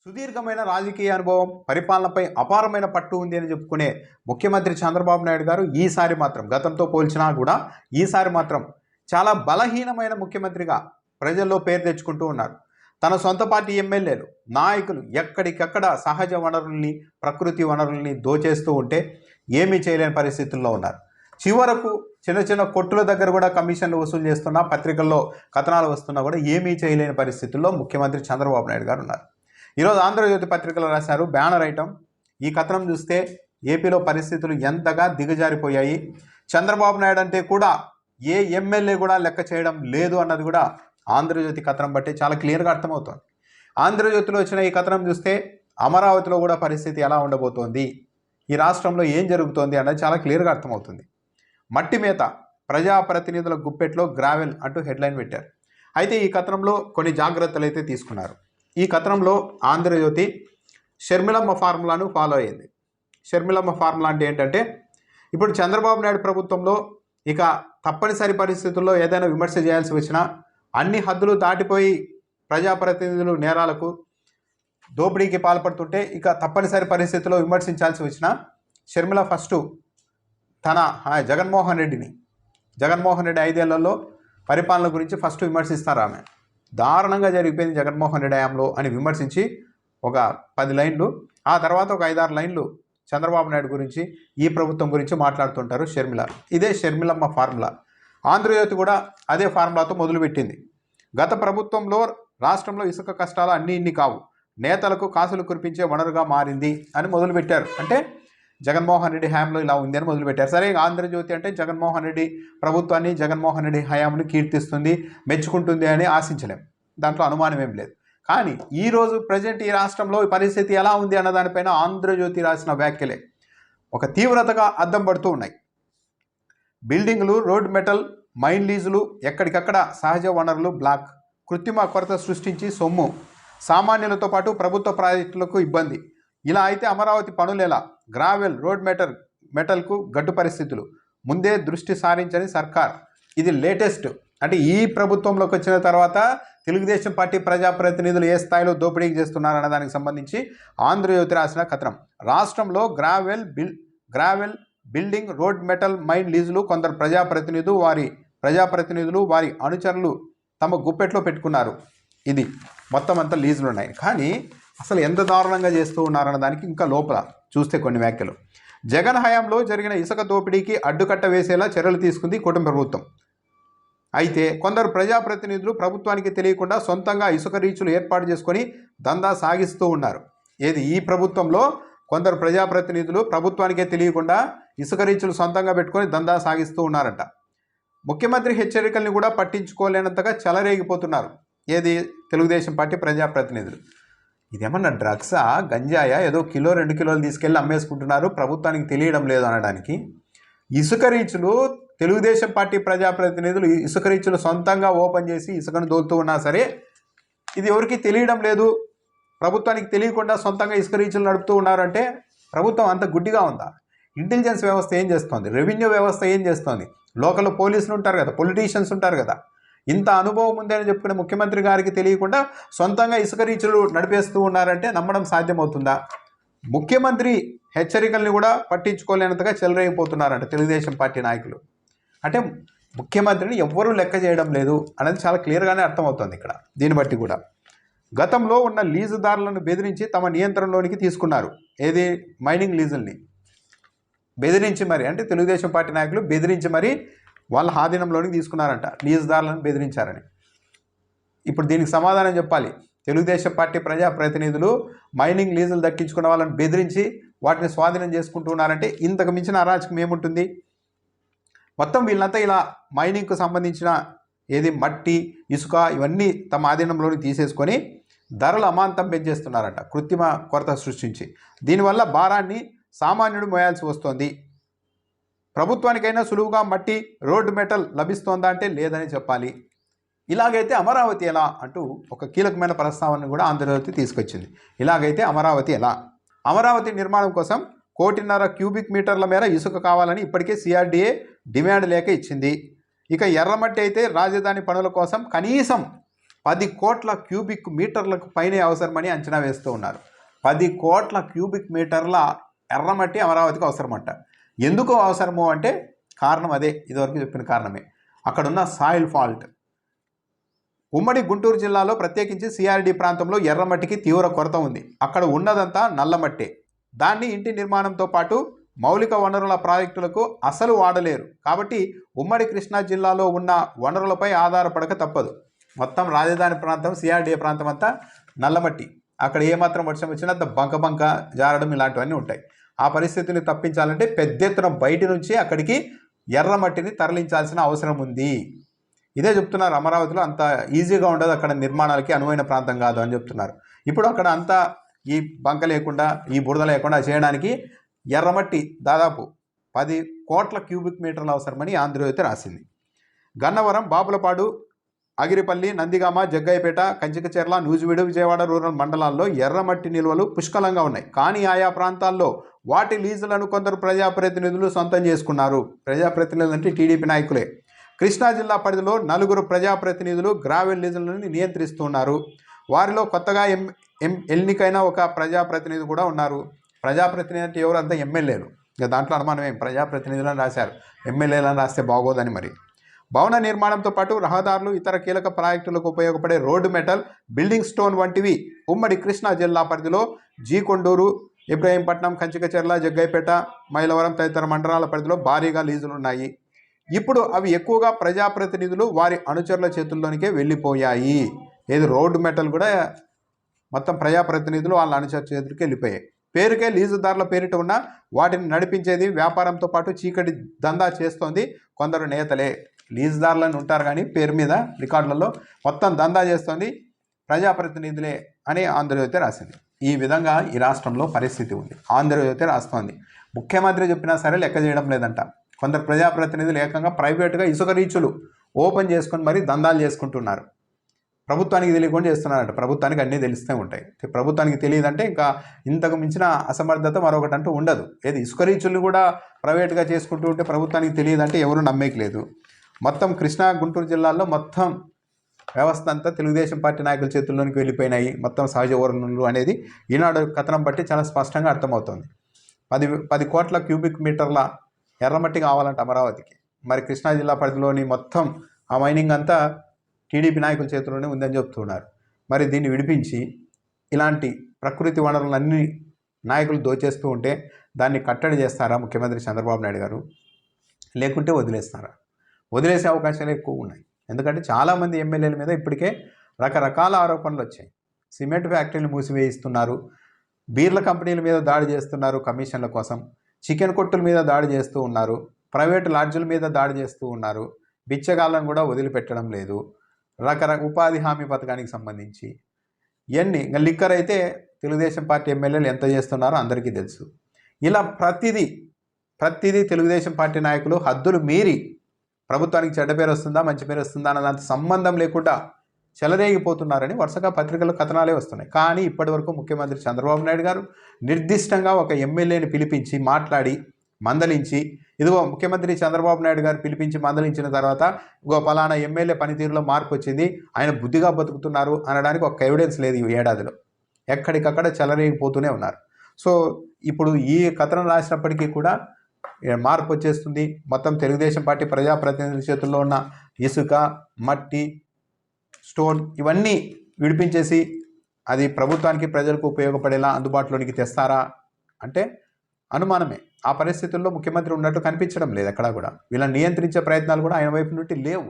సుదీర్ఘమైన రాజకీయ అనుభవం, పరిపాలనపై అపారమైన పట్టు ఉంది అని చెప్పుకునే ముఖ్యమంత్రి చంద్రబాబు నాయుడు గారు ఈసారి మాత్రం గతంతో పోల్చినా కూడా ఈసారి మాత్రం చాలా బలహీనమైన ముఖ్యమంత్రిగా ప్రజల్లో పేరు తెచ్చుకుంటూ ఉన్నారు. తన సొంత పార్టీ ఎమ్మెల్యేలు, నాయకులు ఎక్కడికక్కడ సహజ వనరుల్ని, ప్రకృతి వనరుల్ని దోచేస్తూ ఉంటే ఏమీ చేయలేని పరిస్థితుల్లో ఉన్నారు. చివరకు చిన్న చిన్న కొట్టుల దగ్గర కూడా కమిషన్లు వసూలు చేస్తున్నా, పత్రికల్లో కథనాలు వస్తున్నా కూడా ఏమీ చేయలేని పరిస్థితుల్లో ముఖ్యమంత్రి చంద్రబాబు నాయుడు గారు ఉన్నారు. ఈరోజు ఆంధ్రజ్యోతి పత్రికలో రాశారు బ్యానర్ ఐటమ్. ఈ కథనం చూస్తే ఏపీలో పరిస్థితులు ఎంతగా దిగజారిపోయాయి, చంద్రబాబు నాయుడు అంటే కూడా ఏ ఎమ్మెల్యే కూడా లెక్క చేయడం లేదు అన్నది కూడా ఆంధ్రజ్యోతి కథనం బట్టి చాలా క్లియర్గా అర్థమవుతోంది. ఆంధ్రజ్యోతిలో వచ్చిన ఈ కథనం చూస్తే అమరావతిలో కూడా పరిస్థితి ఎలా ఉండబోతోంది, ఈ రాష్ట్రంలో ఏం జరుగుతోంది అన్నది చాలా క్లియర్గా అర్థమవుతుంది. మట్టి మేత, ప్రజాప్రతినిధుల గుప్పెట్లో గ్రావెల్ అంటూ హెడ్లైన్ పెట్టారు. అయితే ఈ కథనంలో కొన్ని జాగ్రత్తలు అయితే తీసుకున్నారు. ఈ కథనంలో ఆంధ్రజ్యోతి షర్మిలమ్మ ఫార్ములాను ఫాలో అయ్యింది. షర్మిలమ్మ ఫార్ములా అంటే ఏంటంటే, ఇప్పుడు చంద్రబాబు నాయుడు ప్రభుత్వంలో ఇక తప్పనిసరి పరిస్థితుల్లో ఏదైనా విమర్శ చేయాల్సి వచ్చినా అన్ని హద్దులు దాటిపోయి ప్రజాప్రతినిధులు నేరాలకు, దోపిడీకి పాల్పడుతుంటే ఇక తప్పనిసరి పరిస్థితుల్లో విమర్శించాల్సి వచ్చినా షర్మిల ఫస్ట్ తన జగన్మోహన్ రెడ్డి 5 ఏళ్లలో పరిపాలన గురించి ఫస్ట్ విమర్శిస్తారు. ఆమె దారుణంగా జరిగిపోయింది జగన్మోహన్ రెడ్డి హయాంలో అని విమర్శించి ఒక 10 లైన్లు, ఆ తర్వాత ఒక 5-6 లైన్లు చంద్రబాబు నాయుడు గురించి, ఈ ప్రభుత్వం గురించి మాట్లాడుతుంటారు షర్మిల. ఇదే షర్మిలమ్మ ఫార్ములా. ఆంధ్రజ్యోతి కూడా అదే ఫార్ములాతో మొదలుపెట్టింది. గత ప్రభుత్వంలో రాష్ట్రంలో ఇసుక కష్టాలు అన్నీ ఇన్ని కావు, నేతలకు కాసులు కురిపించే వనరుగా మారింది అని మొదలుపెట్టారు. అంటే జగన్మోహన్ రెడ్డి హయాంలో ఇలా ఉంది అని మొదలుపెట్టారు. సరే, ఆంధ్రజ్యోతి అంటే జగన్మోహన్ రెడ్డి ప్రభుత్వాన్ని, జగన్మోహన్ రెడ్డి హయాంను కీర్తిస్తుంది, మెచ్చుకుంటుంది అని ఆశించలేం, దాంట్లో అనుమానం ఏం లేదు. కానీ ఈరోజు ప్రజెంట్ ఈ రాష్ట్రంలో ఈ పరిస్థితి ఎలా ఉంది అన్న దానిపైన ఆంధ్రజ్యోతి రాసిన వ్యాఖ్యలే ఒక తీవ్రతగా అద్దం పడుతూ ఉన్నాయి. బిల్డింగులు, రోడ్ మెటల్, మైన్ లీజులు, ఎక్కడికక్కడ సహజ వనరులు బ్లాక్, కృత్రిమ కొరత సృష్టించి సొమ్ము, సామాన్యులతో పాటు ప్రభుత్వ ప్రాజెక్టులకు ఇబ్బంది. ఇలా అయితే అమరావతి పనులేలా, గ్రావెల్, రోడ్ మెటల్కు గడ్డు పరిస్థితులు, ముందే దృష్టి సారించని సర్కార్. ఇది లేటెస్ట్, అంటే ఈ ప్రభుత్వంలోకి వచ్చిన తర్వాత తెలుగుదేశం పార్టీ ప్రజాప్రతినిధులు ఏ స్థాయిలో దోపిడీకి చేస్తున్నారన్న దానికి సంబంధించి ఆంధ్రజ్యోతి రాసిన కథనం. రాష్ట్రంలో gravel, building, road metal, mine లీజులు కొందరు ప్రజాప్రతినిధులు వారి అనుచరులు తమ గుప్పెట్లో పెట్టుకున్నారు. ఇది మొత్తం అంతా లీజులు ఉన్నాయి. కానీ అసలు ఎంత దారుణంగా చేస్తూ ఉన్నారన్న దానికి ఇంకా లోపల చూస్తే కొన్ని వ్యాఖ్యలు. జగన్ హయాంలో జరిగిన ఇసుక దోపిడీకి అడ్డుకట్ట వేసేలా చర్యలు తీసుకుంది కూటమి ప్రభుత్వం. అయితే కొందరు ప్రజాప్రతినిధులు ప్రభుత్వానికి తెలియకుండా సొంతంగా ఇసుక రీచులు ఏర్పాటు చేసుకొని దందా సాగిస్తూ ఉన్నారు. ఈ ప్రభుత్వంలో కొందరు ప్రజాప్రతినిధులు ప్రభుత్వానికే తెలియకుండా ఇసుక రీచులు సొంతంగా పెట్టుకొని దందా సాగిస్తూ ఉన్నారట. ముఖ్యమంత్రి హెచ్చరికల్ని కూడా పట్టించుకోలేనంతగా చెలరేగిపోతున్నారు తెలుగుదేశం పార్టీ ప్రజాప్రతినిధులు. ఇదేమన్నా డ్రగ్సా, గంజాయా, ఏదో కిలో 2 కిలోలు తీసుకెళ్ళి అమ్మేసుకుంటున్నారు, ప్రభుత్వానికి తెలియడం లేదు అనడానికి. ఇసుక రీచులు, తెలుగుదేశం పార్టీ ప్రజాప్రతినిధులు ఇసుక రీచులు సొంతంగా ఓపెన్ చేసి ఇసుకను దోలుతూ ఉన్నా సరే ఇది ఎవరికి తెలియడం లేదు, ప్రభుత్వానికి తెలియకుండా సొంతంగా ఇసుక రీచులు నడుపుతూ ఉన్నారంటే ప్రభుత్వం అంత గుడ్డిగా ఉందా? ఇంటెలిజెన్స్ వ్యవస్థ ఏం చేస్తోంది? రెవెన్యూ వ్యవస్థ ఏం చేస్తోంది? లోకల్ పోలీసులు ఉంటారు కదా, పొలిటీషియన్స్ ఉంటారు కదా, ఇంత అనుభవం ఉందని చెప్పుకునే ముఖ్యమంత్రి గారికి తెలియకుండా సొంతంగా ఇసుక రీచులు నడిపేస్తూ ఉన్నారంటే నమ్మడం సాధ్యమవుతుందా? ముఖ్యమంత్రి హెచ్చరికల్ని కూడా పట్టించుకోలేనంతగా చెలరేగిపోతున్నారంట తెలుగుదేశం పార్టీ నాయకులు. అంటే ముఖ్యమంత్రిని ఎవ్వరూ లెక్క చేయడం లేదు అనేది చాలా క్లియర్గానే అర్థమవుతుంది ఇక్కడ. దీన్ని బట్టి కూడా గతంలో ఉన్న లీజుదారులను బెదిరించి తమ నియంత్రణలోనికి తీసుకున్నారు. మైనింగ్ లీజుల్ని బెదిరించి మరి, అంటే తెలుగుదేశం పార్టీ నాయకులు బెదిరించి మరి వాళ్ళ ఆధీనంలోనికి తీసుకున్నారంట, లీజుదారులను బెదిరించారని. ఇప్పుడు దీనికి సమాధానం చెప్పాలి. తెలుగుదేశం పార్టీ ప్రజాప్రతినిధులు మైనింగ్ లీజులు దక్కించుకున్న వాళ్ళని బెదిరించి వాటిని స్వాధీనం చేసుకుంటున్నారంటే ఇంతకు మించిన అరాచకం ఏముంటుంది? మొత్తం వీళ్ళంతా ఇలా మైనింగ్కు సంబంధించిన మట్టి, ఇసుక ఇవన్నీ తమ ఆధీనంలోకి తీసేసుకొని ధరలు అమాంతం పెంచేస్తున్నారంట, కృత్రిమ కొరత సృష్టించి. దీనివల్ల భారాన్ని సామాన్యుడు మోయాల్సి వస్తోంది. ప్రభుత్వానికైనా సులువుగా మట్టి, రోడ్ మెటల్ లభిస్తోందా అంటే లేదని చెప్పాలి. ఇలాగైతే అమరావతి ఎలా అంటూ ఒక కీలకమైన ప్రస్తావనను కూడా ఆంధ్రజ్యోతి తీసుకొచ్చింది. ఇలాగైతే అమరావతి ఎలా? అమరావతి నిర్మాణం కోసం 1.5 క్యూబిక్ మీటర్ల మేర ఇసుక కావాలని ఇప్పటికే CRDA డిమాండ్ లేఖ ఇచ్చింది. ఇక ఎర్రమట్టి అయితే రాజధాని పనుల కోసం కనీసం 10 కోట్ల క్యూబిక్ మీటర్లకు పైనే అవసరమని అంచనా వేస్తూ ఉన్నారు. 10 కోట్ల క్యూబిక్ మీటర్ల ఎర్రమట్టి అమరావతికి అవసరమంట. ఎందుకు అవసరము అంటే కారణం అదే, ఇదివరకు చెప్పిన కారణమే. అక్కడున్న సాయిల్ ఫాల్ట్. ఉమ్మడి గుంటూరు జిల్లాలో ప్రత్యేకించి సిఆర్డి ప్రాంతంలో ఎర్రమట్టికి తీవ్ర కొరత ఉంది. అక్కడ ఉన్నదంతా నల్లమట్టే. దాన్ని ఇంటి నిర్మాణంతో పాటు మౌలిక వనరుల ప్రాజెక్టులకు అసలు వాడలేరు. కాబట్టి ఉమ్మడి కృష్ణా జిల్లాలో ఉన్న వనరులపై ఆధారపడక తప్పదు. మొత్తం రాజధాని ప్రాంతం సిఆర్డిఏ ప్రాంతం అంతా నల్లమట్టి. అక్కడ ఏమాత్రం వర్షం వచ్చినా బంక జారడం ఇలాంటివన్నీ ఉంటాయి. ఆ పరిస్థితిని తప్పించాలంటే పెద్ద ఎత్తున బయటి నుంచి అక్కడికి ఎర్రమట్టిని తరలించాల్సిన అవసరం ఉంది. ఇదే చెప్తున్నారు. అమరావతిలో అంత ఈజీగా ఉండదు, అక్కడ నిర్మాణాలకి అనువైన ప్రాంతం కాదు అని చెప్తున్నారు. ఇప్పుడు అక్కడ అంతా ఈ బంక లేకుండా, ఈ బురద లేకుండా చేయడానికి ఎర్రమట్టి దాదాపు 10 కోట్ల క్యూబిక్ మీటర్లు అవసరమని ఆంధ్రజ్యోతి రాసింది. గన్నవరం, బాపులపాడు, అగిరిపల్లి, నందిగామ, జగ్గయ్యపేట, కంచికచెర్ల, నూజివీడు, విజయవాడ రూరల్ మండలాల్లో ఎర్రమట్టి నిల్వలు పుష్కలంగా ఉన్నాయి. కానీ ఆయా ప్రాంతాల్లో వాటి లీజులను కొందరు ప్రజాప్రతినిధులు సొంతం చేసుకున్నారు. ప్రజాప్రతినిధులు అంటే టీడీపీ నాయకులే. కృష్ణా జిల్లా పరిధిలో 4 ప్రజాప్రతినిధులు గ్రావెల్ లీజులను నియంత్రిస్తున్నారు. వారిలో కొత్తగా ఎన్నికైన ఒక ప్రజాప్రతినిధి కూడా ఉన్నారు. ప్రజాప్రతినిధి అంటే ఎవరంతా ఎమ్మెల్యేలు. ఇక దాంట్లో అనుమానమే, ప్రజాప్రతినిధులను రాశారు, ఎమ్మెల్యేలను రాస్తే బాగోదని. మరి భవన నిర్మాణంతో పాటు రహదారులు, ఇతర కీలక ప్రాజెక్టులకు ఉపయోగపడే రోడ్డు మెటల్, బిల్డింగ్ స్టోన్ వంటివి ఉమ్మడి కృష్ణా జిల్లా పరిధిలో జీకొండూరు, ఇబ్రహీంపట్నం, కంచికచెర్ల, జగ్గయ్యపేట, మైలవరం తదితర మండలాల పరిధిలో భారీగా లీజులున్నాయి. ఇప్పుడు అవి ఎక్కువగా ప్రజాప్రతినిధులు, వారి అనుచరుల చేతుల్లోనికే వెళ్ళిపోయాయి. ఏది రోడ్డు మెటల్ కూడా మొత్తం ప్రజాప్రతినిధులు వాళ్ళ అనుచరుల చేతులకి వెళ్ళిపోయాయి. పేరుకే లీజుదారుల పేరిట ఉన్న వాటిని నడిపించేది వ్యాపారంతో పాటు చీకటి దందా చేస్తోంది కొందరు నేతలే. లీజుదారులను ఉంటారు కానీ పేరు మీద రికార్డులలో మొత్తం దందా చేస్తోంది ప్రజాప్రతినిధులే అని ఆంధ్రజ్యోతి రాసింది. ఈ విధంగా ఈ రాష్ట్రంలో పరిస్థితి ఉంది. ఆంధ్రజ్యోతి రాస్తోంది. ముఖ్యమంత్రి చెప్పినా సరే లెక్క చేయడం లేదంట. కొందరు ప్రజాప్రతినిధులు ఏకంగా ప్రైవేటుగా ఇసుక రీచులు ఓపెన్ చేసుకొని మరీ దందాలు చేసుకుంటున్నారు. ప్రభుత్వానికి తెలియకుండా చేస్తున్నారట. ప్రభుత్వానికి అన్నీ తెలిస్తూ ఉంటాయి. ప్రభుత్వానికి తెలియదంటే ఇంకా ఇంతకు మించిన అసమర్థత మరొకటి అంటూ ఉండదు. ఏది ఇసుక రీచులు కూడా ప్రైవేట్గా చేసుకుంటూ ఉంటే ప్రభుత్వానికి తెలియదంటే ఎవరు నమ్మేకి లేదు. మొత్తం కృష్ణా, గుంటూరు జిల్లాల్లో మొత్తం వ్యవస్థ అంతా తెలుగుదేశం పార్టీ నాయకుల చేతుల్లోనికి వెళ్ళిపోయినాయి. మొత్తం సహజ వనరులు అనేది ఈనాడు కథనం బట్టి చాలా స్పష్టంగా అర్థమవుతుంది. 10 కోట్ల క్యూబిక్ మీటర్ల ఎర్రమట్టి కావాలంట అమరావతికి. మరి కృష్ణా జిల్లా పరిధిలోని మొత్తం ఆ మైనింగ్ అంతా టీడీపీ నాయకుల చేతుల్లోనే ఉందని చెప్తున్నారు. మరి దీన్ని విడిపించి ఇలాంటి ప్రకృతి వనరులన్నీ నాయకులు దోచేస్తూ ఉంటే దాన్ని కట్టడి చేస్తారా ముఖ్యమంత్రి చంద్రబాబు నాయుడు గారు, లేకుంటే వదిలేస్తారా? వదిలేసే అవకాశాలు ఎక్కువ ఉన్నాయి. ఎందుకంటే చాలామంది ఎమ్మెల్యేల మీద ఇప్పటికే రకరకాల ఆరోపణలు వచ్చాయి. సిమెంట్ ఫ్యాక్టరీలు మూసివేయిస్తున్నారు, బీర్ల కంపెనీల మీద దాడి చేస్తున్నారు కమిషన్ల కోసం, చికెన్ కొట్టుల మీద దాడి చేస్తూ ఉన్నారు, ప్రైవేటు లాడ్జుల మీద దాడి చేస్తూ ఉన్నారు, బిచ్చగాళ్ళను కూడా వదిలిపెట్టడం లేదు, ఉపాధి హామీ పథకానికి సంబంధించి ఇవన్నీ. ఇంకా లిక్కర్ అయితే తెలుగుదేశం పార్టీ ఎమ్మెల్యేలు ఎంత చేస్తున్నారో అందరికీ తెలుసు. ఇలా ప్రతిదీ తెలుగుదేశం పార్టీ నాయకులు హద్దులు మీరి ప్రభుత్వానికి చెడ్డ పేరు వస్తుందా మంచి పేరు వస్తుందా అన్నదాంతో సంబంధం లేకుండా చెలరేగిపోతున్నారని వరుసగా పత్రికల్లో కథనాలే వస్తున్నాయి. కానీ ఇప్పటివరకు ముఖ్యమంత్రి చంద్రబాబు నాయుడు గారు నిర్దిష్టంగా ఒక ఎమ్మెల్యేని పిలిపించి మాట్లాడి మందలించి, ఇదిగో ముఖ్యమంత్రి చంద్రబాబు నాయుడు గారు పిలిపించి మందలించిన తర్వాత ఇగో పలానా ఎమ్మెల్యే పనితీరులో మార్పు వచ్చింది, ఆయన బుద్ధిగా బతుకుతున్నారు అనడానికి ఒక ఎవిడెన్స్ లేదు. ఈ ఏడాదిలో ఎక్కడికక్కడ చెలరేగిపోతూనే ఉన్నారు. సో ఇప్పుడు ఈ కథనం రాసినప్పటికీ కూడా మార్పు వచ్చేస్తుంది. మొత్తం తెలుగుదేశం పార్టీ ప్రజాప్రతినిధుల చేతుల్లో ఉన్న ఇసుక, మట్టి, స్టోన్ ఇవన్నీ విడిపించేసి అది ప్రభుత్వానికి ప్రజలకు ఉపయోగపడేలా అందుబాటులోనికి తెస్తారా అంటే అనుమానమే. ఆ పరిస్థితుల్లో ముఖ్యమంత్రి ఉన్నట్టు కనిపించడం లేదు ఎక్కడా కూడా. వీళ్ళని నియంత్రించే ప్రయత్నాలు కూడా ఆయన వైపు నుండి లేవు.